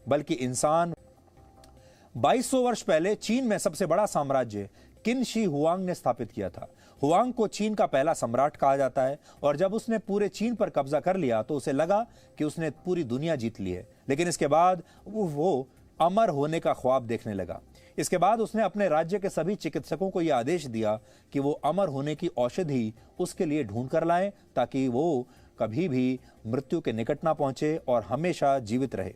बल्कि इंसान। 2200 वर्ष पहले चीन में सबसे बड़ा साम्राज्य किन शी हुआंग ने स्थापित किया था। हुआंग को चीन का पहला सम्राट कहा जाता है और जब उसने पूरे चीन पर कब्जा कर लिया तो उसे लगा कि उसने पूरी दुनिया जीत ली है, लेकिन इसके बाद वो अमर होने का ख्वाब देखने लगा। इसके बाद उसने अपने राज्य के सभी चिकित्सकों को यह आदेश दिया कि वो अमर होने की औषधि उसके लिए ढूंढ कर लाएं ताकि वो कभी भी मृत्यु के निकट ना पहुंचे और हमेशा जीवित रहे।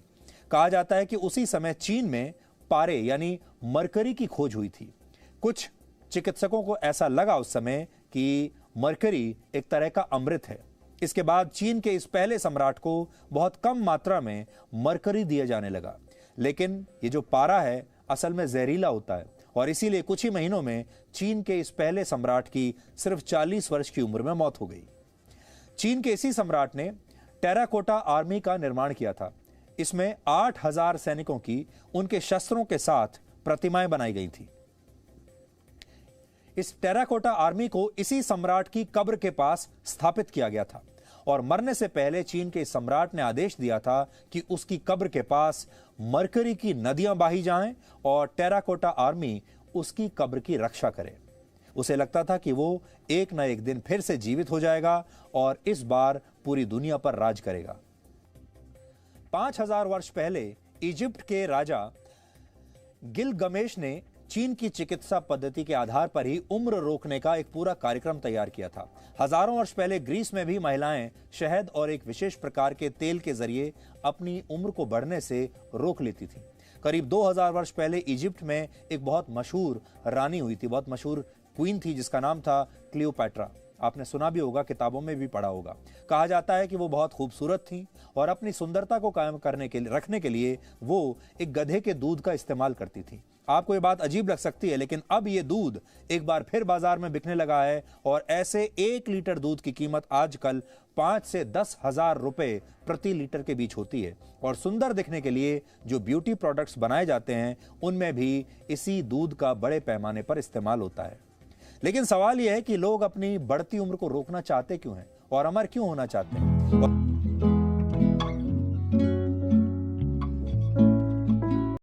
कहा जाता है कि उसी समय चीन में पारे यानी मरकरी की खोज हुई थी। कुछ चिकित्सकों को ऐसा लगा उस समय कि मरकरी एक तरह का अमृत है। इसके बाद चीन के इस पहले सम्राट को बहुत कम मात्रा में मरकरी दिया जाने लगा, लेकिन ये जो पारा है असल में जहरीला होता है और इसीलिए कुछ ही महीनों में चीन के इस पहले सम्राट की सिर्फ 40 वर्ष की उम्र में मौत हो गई। चीन के इसी सम्राट ने टेराकोटा आर्मी का निर्माण किया था। इसमें 8000 सैनिकों की उनके शस्त्रों के साथ प्रतिमाएं बनाई गई थी। इस टेराकोटा आर्मी को इसी सम्राट की कब्र के पास स्थापित किया गया था और मरने से पहले चीन के सम्राट ने आदेश दिया था कि उसकी कब्र के पास मरकरी की नदियां बही जाएं और टेराकोटा आर्मी उसकी कब्र की रक्षा करे। उसे लगता था कि वो एक न एक दिन फिर से जीवित हो जाएगा और इस बार पूरी दुनिया पर राज करेगा। 5000 वर्ष पहले इजिप्ट के राजा गिलगमेश ने चीन की चिकित्सा पद्धति के आधार पर ही उम्र रोकने का एक पूरा कार्यक्रम तैयार किया था। हजारों वर्ष पहले ग्रीस में भी महिलाएं शहद और एक विशेष प्रकार के तेल के जरिए अपनी उम्र को बढ़ने से रोक लेती थीं। करीब 2000 वर्ष पहले इजिप्ट में एक बहुत मशहूर रानी हुई थी, बहुत मशहूर क्वीन थी जिसका नाम था क्लियोपैट्रा। आपने सुना भी होगा, किताबों में भी पढ़ा होगा। कहा जाता है कि वो बहुत खूबसूरत थी और अपनी सुंदरता को कायम रखने के लिए वो एक गधे के दूध का इस्तेमाल करती थी। आपको ये बात अजीब लग सकती है, लेकिन अब ये दूध एक बार फिर बाजार में बिकने लगा है और ऐसे 1 लीटर दूध की कीमत आजकल 5 से 10 हजार रुपए प्रति लीटर के बीच होती है। और सुंदर दिखने के लिए जो ब्यूटी प्रोडक्ट्स बनाए जाते हैं उनमें भी इसी दूध का बड़े पैमाने पर इस्तेमाल होता है। लेकिन सवाल यह है कि लोग अपनी बढ़ती उम्र को रोकना चाहते क्यों हैं और अमर क्यों होना चाहते हैं।